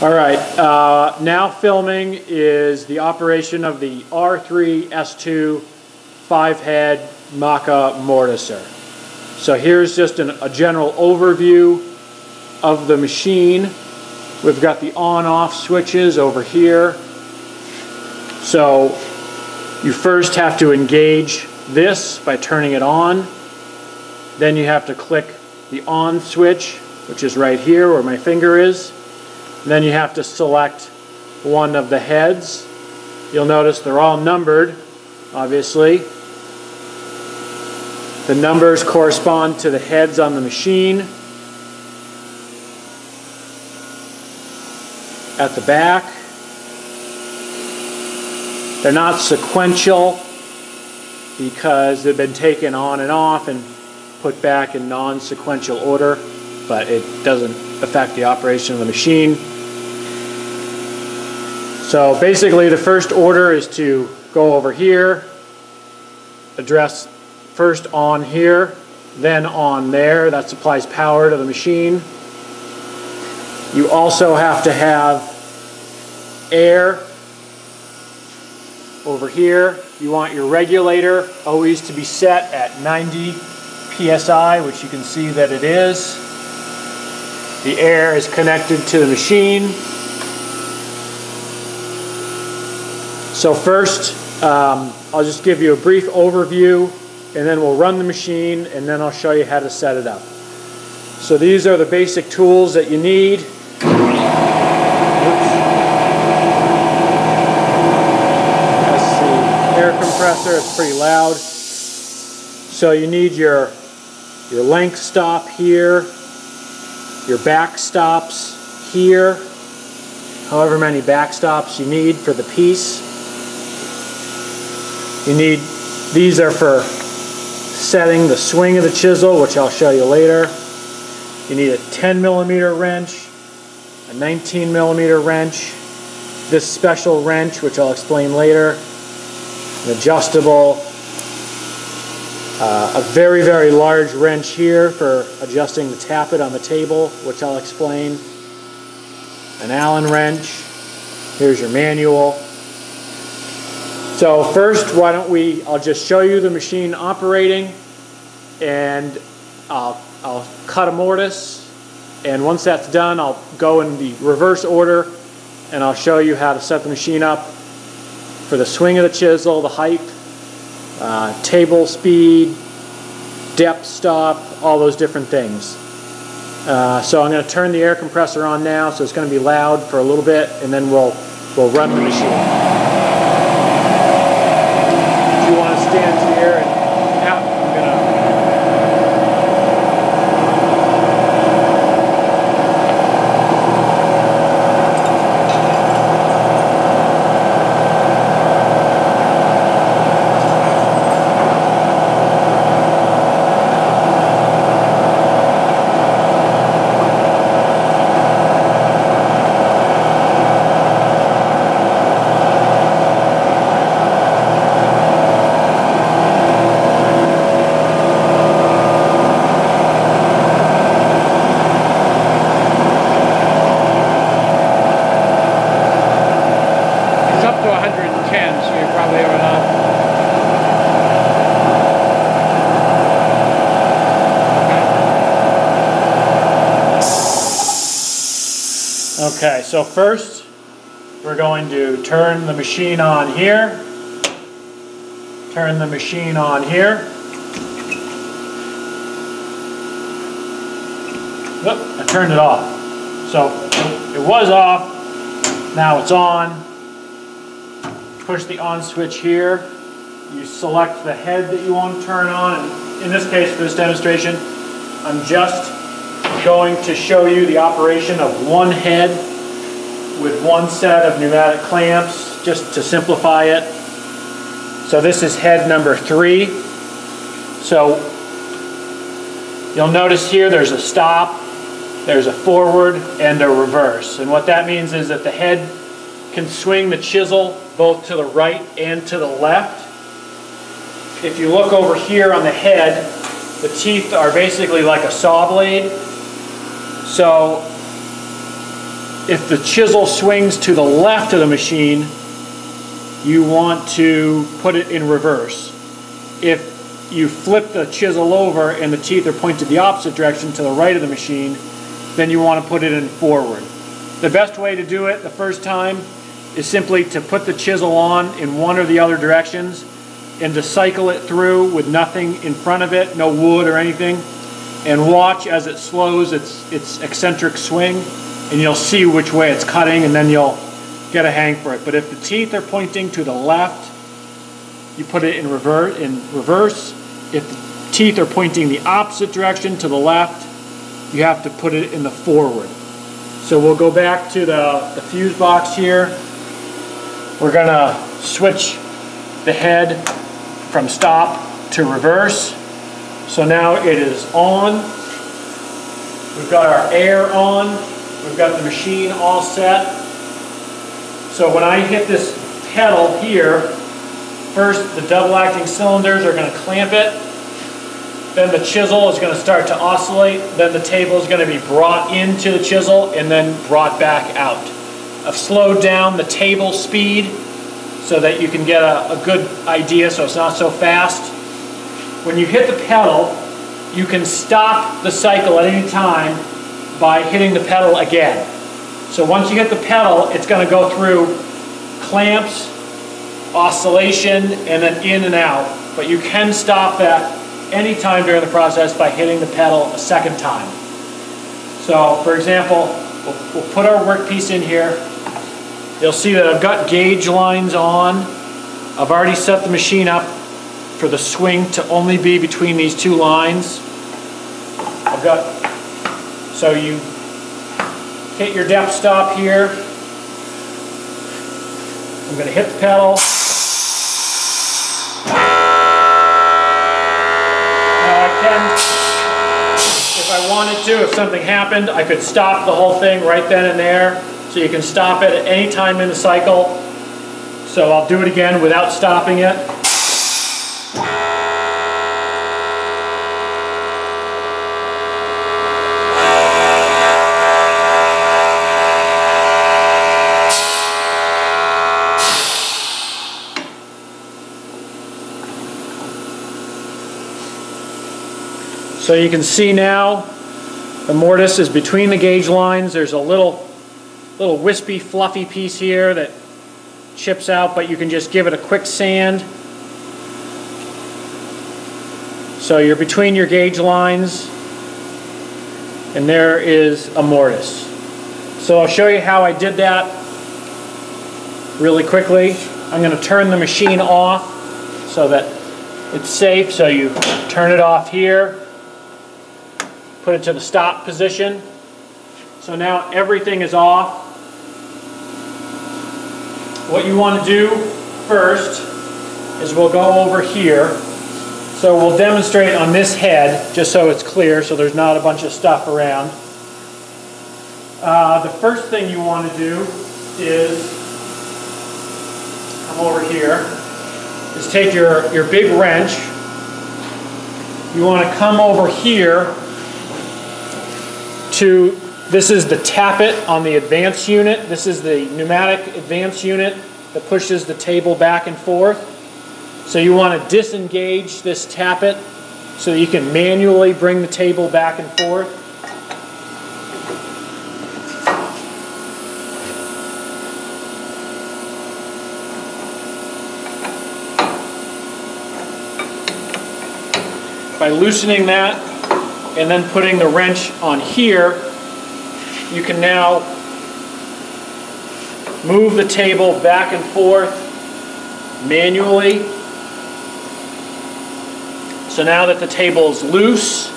All right, now filming is the operation of the R3S2 5-head Maka Mortiser. So here's just a general overview of the machine. We've got the on-off switches over here. So you first have to engage this by turning it on. Then you have to click the on switch, which is right here where my finger is. Then you have to select one of the heads. You'll notice they're all numbered, obviously. The numbers correspond to the heads on the machine. At the back, they're not sequential because they've been taken on and off and put back in non-sequential order, but it doesn't affect the operation of the machine. So basically the first order is to go over here, address first on here, then on there. That supplies power to the machine. You also have to have air over here. You want your regulator always to be set at 90 psi, which you can see that it is. The air is connected to the machine. So first, I'll just give you a brief overview, and then we'll run the machine, and then I'll show you how to set it up. So these are the basic tools that you need. That's the air compressor. It's pretty loud. So you need your length stop here, your back stops here, however many back stops you need for the piece. You need, these are for setting the swing of the chisel, which I'll show you later. You need a 10mm wrench, a 19mm wrench, this special wrench, which I'll explain later, an adjustable, a very, very large wrench here for adjusting the tappet on the table, which I'll explain, an Allen wrench, here's your manual. So first, I'll just show you the machine operating, and I'll cut a mortise, and once that's done, I'll go in the reverse order, and I'll show you how to set the machine up for the swing of the chisel, the height, table speed, depth stop, all those different things. So I'm going to turn the air compressor on now, so it's going to be loud for a little bit, and then we'll run the machine. If you want to stand here and I'm going to Okay, so first we're going to turn the machine on here, turn the machine on here. Oop, I turned it off. So it was off, now it's on. Push the on switch here. You select the head that you want to turn on. And in this case, for this demonstration, I'm just going to show you the operation of one head with one set of pneumatic clamps, just to simplify it. So this is head number 3. So you'll notice here there's a stop, there's a forward, and a reverse. And what that means is that the head can swing the chisel both to the right and to the left. If you look over here on the head, the teeth are basically like a saw blade. So if the chisel swings to the left of the machine, you want to put it in reverse. If you flip the chisel over and the teeth are pointed the opposite direction to the right of the machine, then you want to put it in forward. The best way to do it the first time is simply to put the chisel on in one or the other directions and to cycle it through with nothing in front of it, no wood or anything, and watch as it slows its eccentric swing, and you'll see which way it's cutting, and then you'll get a hang for it. But if the teeth are pointing to the left, you put it in reverse. If the teeth are pointing the opposite direction to the left, you have to put it in the forward. So we'll go back to the fuse box here. We're gonna switch the head from stop to reverse. So now it is on. We've got our air on. We've got the machine all set. So when I hit this pedal here, first the double acting cylinders are going to clamp it. Then the chisel is going to start to oscillate. Then the table is going to be brought into the chisel and then brought back out. I've slowed down the table speed so that you can get a good idea so it's not so fast. When you hit the pedal, you can stop the cycle at any time by hitting the pedal again. So once you hit the pedal, it's going to go through clamps, oscillation, and then in and out. But you can stop that anytime during the process by hitting the pedal a second time. So for example, we'll put our workpiece in here. You'll see that I've got gauge lines on. I've already set the machine up for the swing to only be between these two lines. So you hit your depth stop here. I'm going to hit the pedal. Now I can, if I wanted to, if something happened, I could stop the whole thing right then and there. So you can stop it at any time in the cycle. So I'll do it again without stopping it. So you can see now the mortise is between the gauge lines. There's a little wispy, fluffy piece here that chips out, but you can just give it a quick sand. So you're between your gauge lines, and there is a mortise. So I'll show you how I did that really quickly. I'm going to turn the machine off so that it's safe. So you turn it off here. Put it to the stop position. So now everything is off. What you want to do first is we'll go over here. So we'll demonstrate on this head just so it's clear so there's not a bunch of stuff around. The first thing you want to do is come over here. Is take your big wrench. You want to come over here to, this is the tappet on the advance unit. This is the pneumatic advance unit that pushes the table back and forth. So you want to disengage this tappet so you can manually bring the table back and forth. By loosening that and then putting the wrench on here, you can now move the table back and forth manually. So now that the table is loose,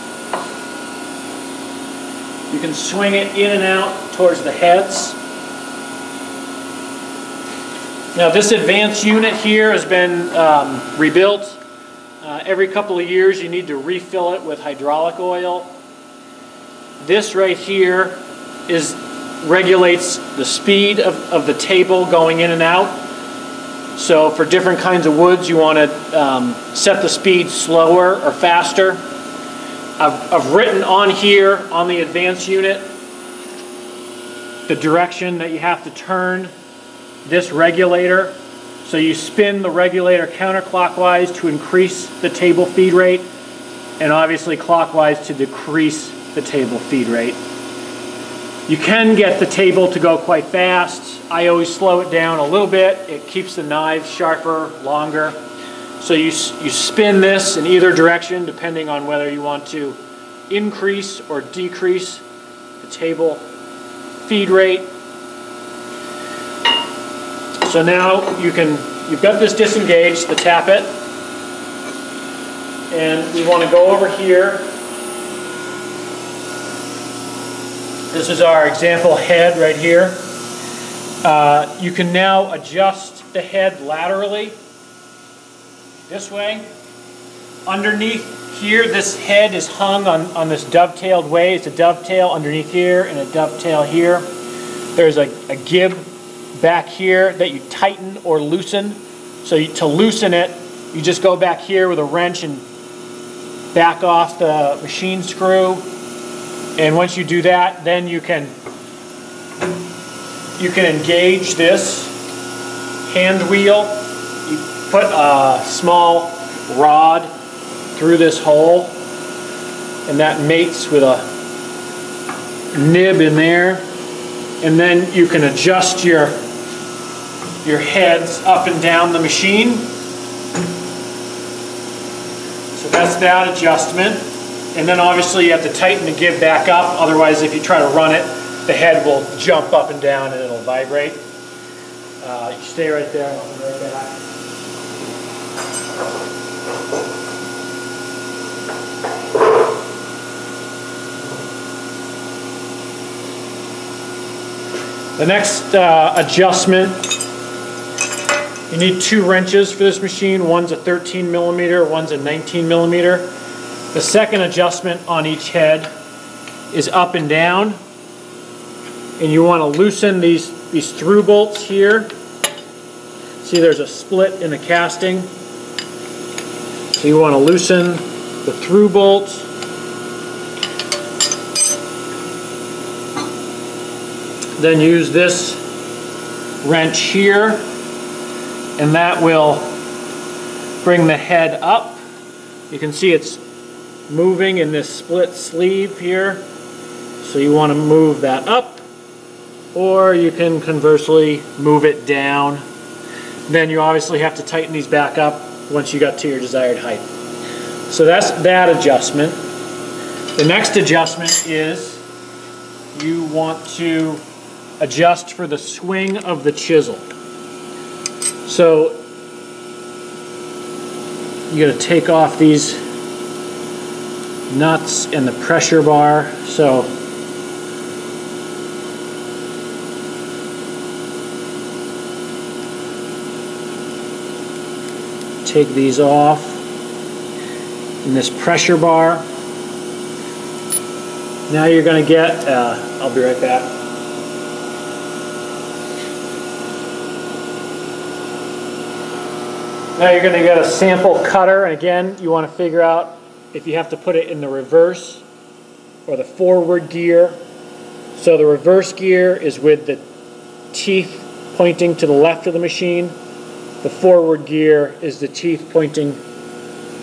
you can swing it in and out towards the heads. Now this advanced unit here has been rebuilt. Every couple of years you need to refill it with hydraulic oil. This right here regulates the speed of the table going in and out. So for different kinds of woods you want to set the speed slower or faster. I've written on here on the advanced unit the direction that you have to turn this regulator. So you spin the regulator counterclockwise to increase the table feed rate, and obviously clockwise to decrease the table feed rate. You can get the table to go quite fast. I always slow it down a little bit. It keeps the knives sharper, longer. So you spin this in either direction depending on whether you want to increase or decrease the table feed rate. So now you've got this disengaged, the tappet, and we want to go over here. This is our example head right here. You can now adjust the head laterally this way. Underneath here, this head is hung on this dovetailed way. It's a dovetail underneath here and a dovetail here. There's a gib back here that you tighten or loosen. So to loosen it, you just go back here with a wrench and back off the machine screw. And once you do that, then you can engage this hand wheel. You put a small rod through this hole, and that mates with a nib in there. And then you can adjust your heads up and down the machine. So that's that adjustment. And then obviously you have to tighten the gib back up, otherwise if you try to run it, the head will jump up and down and it'll vibrate. You stay right there, I'll be right back. The next adjustment, you need 2 wrenches for this machine. One's a 13 millimeter, one's a 19 millimeter. The second adjustment on each head is up and down, and you want to loosen these through bolts here. See, there's a split in the casting, so you want to loosen the through bolts. Then use this wrench here, and that will bring the head up. You can see it's moving in this split sleeve here, so you want to move that up, or you can conversely move it down. Then you obviously have to tighten these back up once you got to your desired height. So that's that adjustment. The next adjustment is you want to adjust for the swing of the chisel. So you got to take off these nuts and the pressure bar. So take these off, and this pressure bar. Now you're going to get, I'll be right back. Now you're going to get a sample cutter, and again you want to figure out if you have to put it in the reverse or the forward gear. So the reverse gear is with the teeth pointing to the left of the machine. The forward gear is the teeth pointing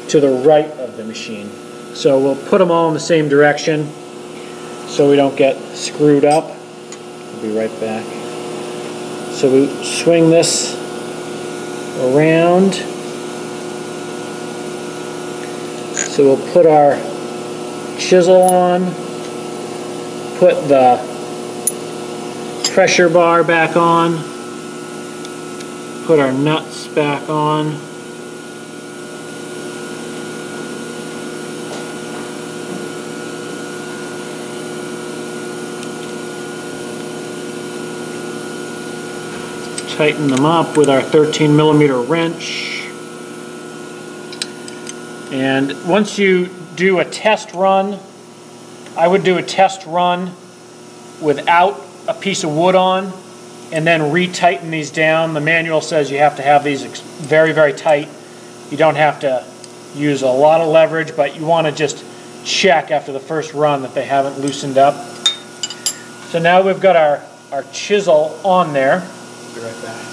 to the right of the machine. So we'll put them all in the same direction so we don't get screwed up. I'll be right back. So we swing this around. So we'll put our chisel on, put the pressure bar back on, put our nuts back on. Tighten them up with our 13 millimeter wrench. And once you do a test run, I would do a test run without a piece of wood on, and then retighten these down. The manual says you have to have these very, very tight. You don't have to use a lot of leverage, but you want to just check after the first run that they haven't loosened up. So now we've got our our chisel on there. Be right back.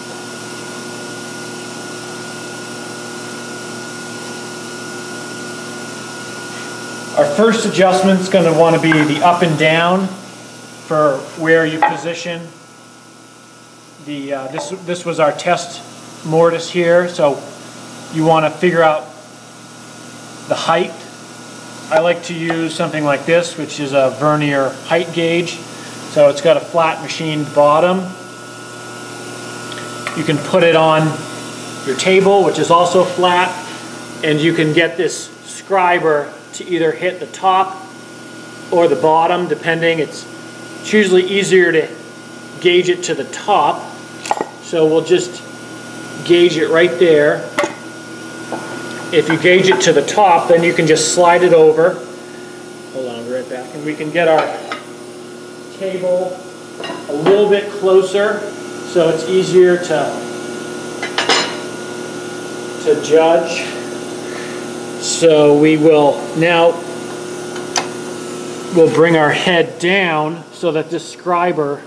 Our first adjustment is going to want to be the up and down for where you position the. This was our test mortise here, so you want to figure out the height. I like to use something like this, which is a vernier height gauge. So it's got a flat machined bottom. You can put it on your table, which is also flat, and you can get this scriber to either hit the top or the bottom, depending. It's usually easier to gauge it to the top. So we'll just gauge it right there. If you gauge it to the top, then you can just slide it over. Hold on, I'll be right back. And we can get our table a little bit closer so it's easier to judge. So we will now, we'll bring our head down so that this scriber